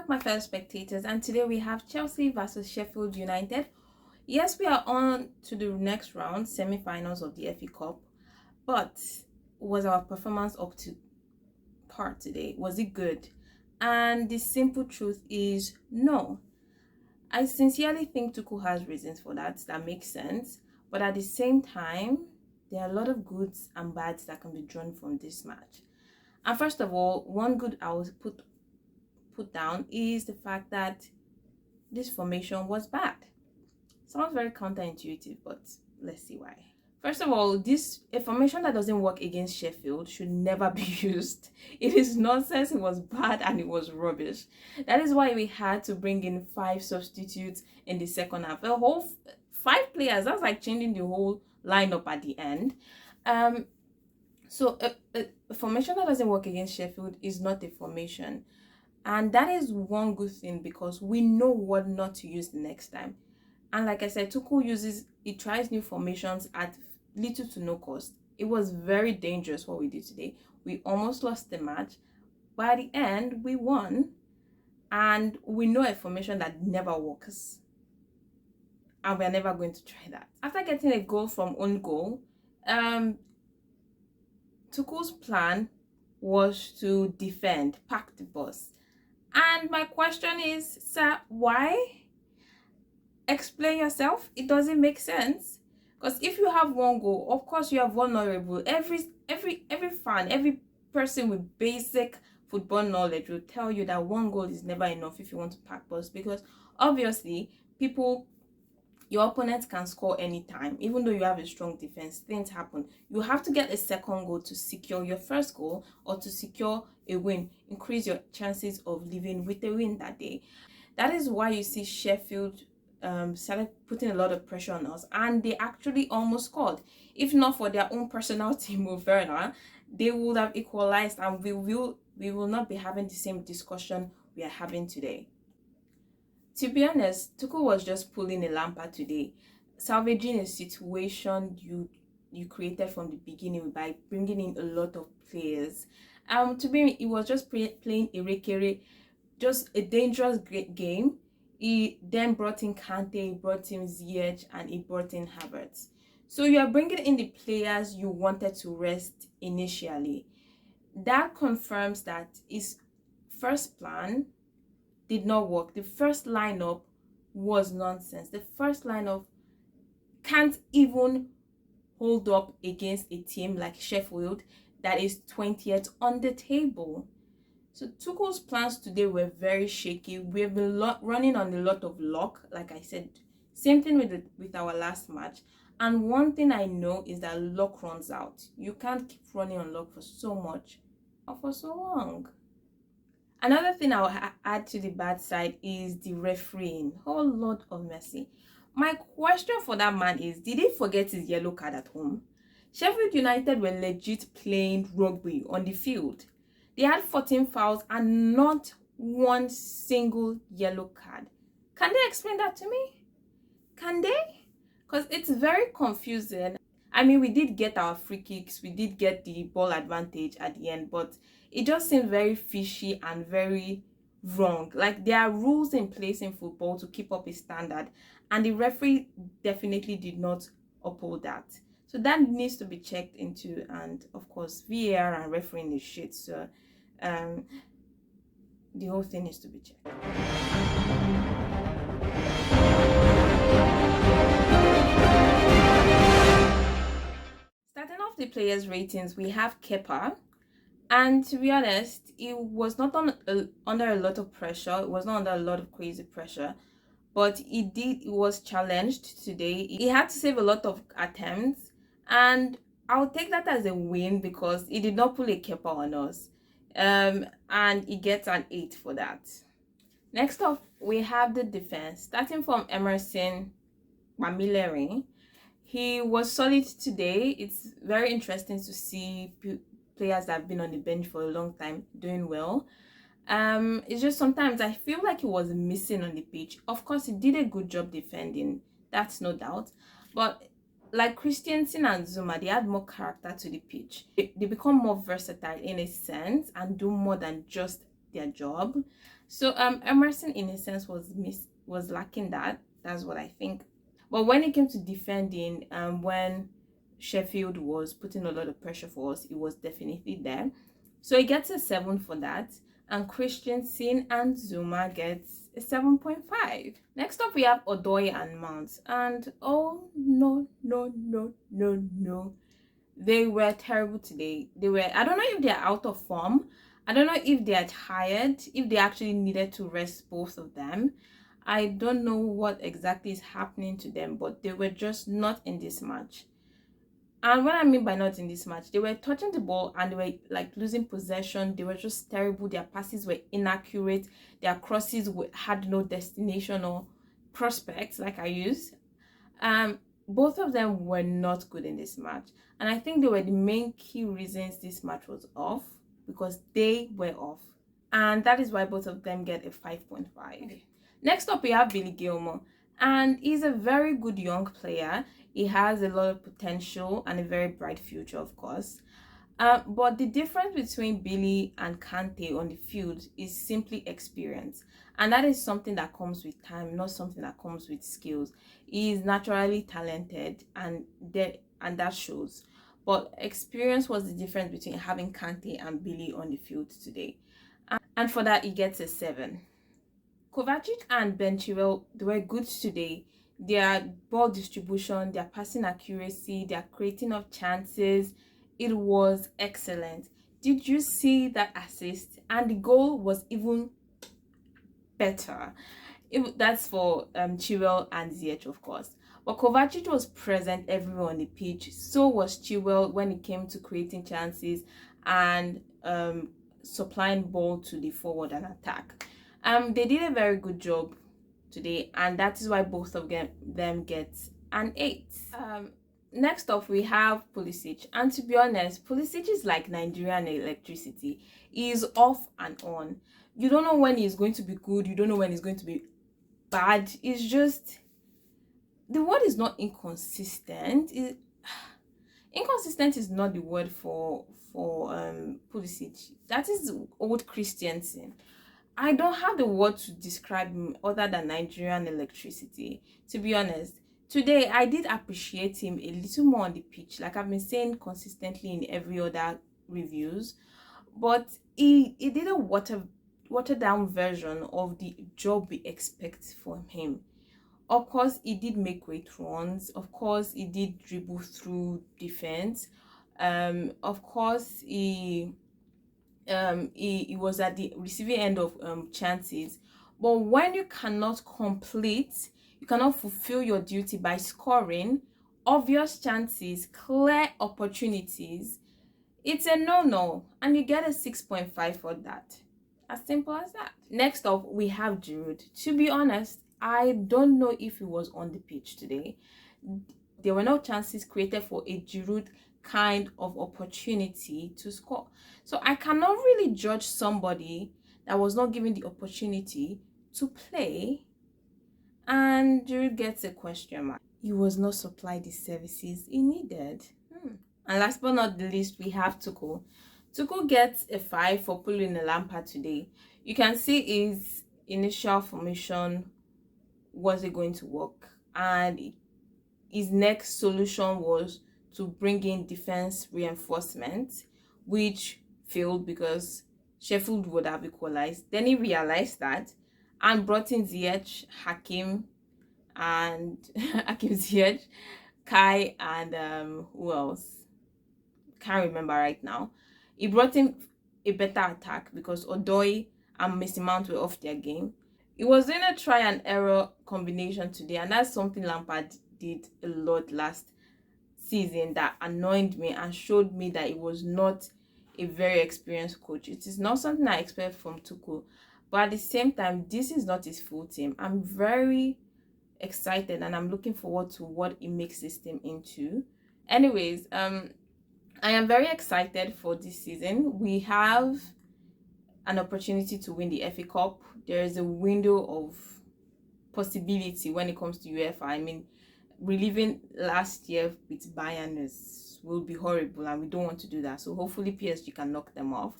my fellow spectators, and today we have Chelsea versus Sheffield United. Yes, we are on to the next round, semi-finals of the FA Cup, but was our performance up to par today? Was it good? And the simple truth is no. I sincerely think Tuchel has reasons for that makes sense, but at the same time, there are a lot of goods and bads that can be drawn from this match. And first of all, one good I will put down is the fact that this formation was bad. Sounds very counterintuitive, but let's see why. First of all, a formation that doesn't work against Sheffield should never be used. It is nonsense, it was bad, and it was rubbish. That is why we had to bring in 5 substitutes in the second half. A whole 5 players, that's like changing the whole lineup at the end. So a formation that doesn't work against Sheffield is not a formation. And that is one good thing because we know what not to use the next time. And like I said, Tuchel tries new formations at little to no cost. It was very dangerous what we did today. We almost lost the match, but at the end, we won. And we know a formation that never works. And we're never going to try that. After getting a goal from own goal, Tuchel's plan was to defend, pack the bus. And my question is, sir, why? Explain yourself. It doesn't make sense. Because if you have one goal, of course you are vulnerable. Every fan, every person with basic football knowledge will tell you that one goal is never enough if you want to pack bus. Because obviously, your opponents can score anytime. Even though you have a strong defense, things happen. You have to get a second goal to secure your first goal or to secure a win. Increase your chances of leaving with a win that day. That is why you see Sheffield started putting a lot of pressure on us, and they actually almost scored. If not for their own personal team with Werner, they would have equalized, and we will not be having the same discussion we are having today. To be honest, Tuchel was just pulling a Lampard today, salvaging a situation you created from the beginning by bringing in a lot of players. To me, it was just playing Irekere, just a dangerous game. He then brought in Kante, he brought in Ziyech, and he brought in Havertz. So you are bringing in the players you wanted to rest initially. That confirms that his first plan did not work. The first lineup was nonsense. The first lineup can't even hold up against a team like Sheffield that is 20th on the table. So Tuchel's plans today were very shaky. We have been running on a lot of luck, like I said. Same thing with our last match. And one thing I know is that luck runs out. You can't keep running on luck for so much or for so long. Another thing I'll add to the bad side is the refereeing. Oh, Lord of mercy. My question for that man is, did he forget his yellow card at home? Sheffield United were legit playing rugby on the field. They had 14 fouls and not one single yellow card. Can they explain that to me? Can they? Because it's very confusing. I mean, we did get our free kicks, we did get the ball advantage at the end, but it just seemed very fishy and very wrong. Like, there are rules in place in football to keep up a standard, and the referee definitely did not uphold that. So that needs to be checked into, and of course, VAR and refereeing is shit. So the whole thing needs to be checked. Starting off the players' ratings, we have Kepa, and to be honest, it was not under a lot of pressure. It was not under a lot of crazy pressure, but it was challenged today. He had to save a lot of attempts, and I'll take that as a win because he did not pull a Kepa on us. And he gets an 8 for that. Next up, we have the defense. Starting from Emerson Bamilere, he was solid today. It's very interesting to see players that have been on the bench for a long time doing well. It's just sometimes I feel like he was missing on the pitch. Of course, he did a good job defending, that's no doubt. But like Christensen and Zuma, they add more character to the pitch. They become more versatile in a sense and do more than just their job. So Emerson, in a sense, was lacking that. That's what I think. But when it came to defending, when Sheffield was putting a lot of pressure for us, it was definitely there. So he gets a 7 for that. And Christensen and Zuma gets a 7.5. Next up, we have Odoi and Mount. And oh, no, no, no, no, no. They were terrible today. I don't know if they're out of form. I don't know if they're tired, if they actually needed to rest both of them. I don't know what exactly is happening to them, but they were just not in this match. And what I mean by not in this match, they were touching the ball and they were like losing possession. They were just terrible. Their passes were inaccurate. Their crosses had no destination or prospects, like I use. Both of them were not good in this match. And I think they were the main key reasons this match was off, because they were off. And that is why both of them get a 5.5. Okay. Next up, we have Billy Gilmore. And he's a very good young player. He has a lot of potential and a very bright future, of course. But the difference between Billy and Kante on the field is simply experience. And that is something that comes with time, not something that comes with skills. He is naturally talented, and that shows. But experience was the difference between having Kante and Billy on the field today. And for that, he gets a 7. Kovacic and Ben Chilwell, they were good today. Their ball distribution, their passing accuracy, their creating of chances, it was excellent. Did you see that assist? And the goal was even better. That's for Chilwell and Ziyech, of course. But Kovacic was present everywhere on the pitch. So was Chilwell when it came to creating chances and supplying ball to the forward and attack. They did a very good job today, and that is why both of them get an 8. Next up, we have Pulisic, and to be honest, Pulisic is like Nigerian electricity. He is off and on. You don't know when he's going to be good, you don't know when he's going to be bad. It's just, the word is not inconsistent. Inconsistent is not the word for Pulisic. That is old Christiansen. I don't have the word to describe him other than Nigerian electricity, to be honest. Today, I did appreciate him a little more on the pitch, like I've been saying consistently in every other reviews. But he did a watered down version of the job we expect from him. Of course, he did make great runs. Of course, he did dribble through defense. Of course, he was at the receiving end of chances. But when you cannot complete, you cannot fulfill your duty by scoring obvious chances, clear opportunities, it's a no-no, and you get a 6.5 for that. As simple as that. Next up, we have Giroud. To be honest, I don't know if he was on the pitch today. There were no chances created for a Giroud kind of opportunity to score. So I cannot really judge somebody that was not given the opportunity to play, and Giroud gets a question mark. He was not supplied the services he needed. And last but not the least, we have Tuchel. Tuchel gets a 5 for pulling a Lampard today. You can see his initial formation wasn't going to work, and his next solution was to bring in defense reinforcement, which failed because Sheffield would have equalized. Then he realized that and brought in Ziyech, Hakim Ziyech, Kai, and who else? Can't remember right now. He brought in a better attack because Odoi and Mason Mount were off their game. It was doing a try and error combination today, and that's something Lampard did a lot last season that annoyed me and showed me that he was not a very experienced coach. It is not something I expect from Tuchel, but at the same time, this is not his full team. I'm very excited and I'm looking forward to what he makes this team into. Anyways, I am very excited for this season. We have an opportunity to win the FA Cup. There is a window of possibility when it comes to UEFA. I mean, reliving last year with Bayern will be horrible, and we don't want to do that. So hopefully PSG can knock them off.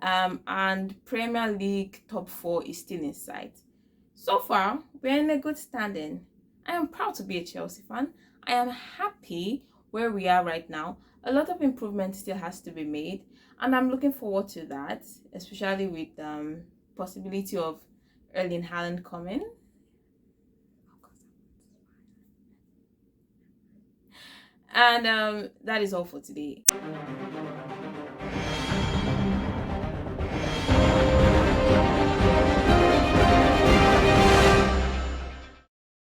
and Premier League top 4 is still in sight. So far, we're in a good standing. I am proud to be a Chelsea fan. I am happy where we are right now. A lot of improvement still has to be made, and I'm looking forward to that, especially with possibility of Erling Haaland coming. And that is all for today.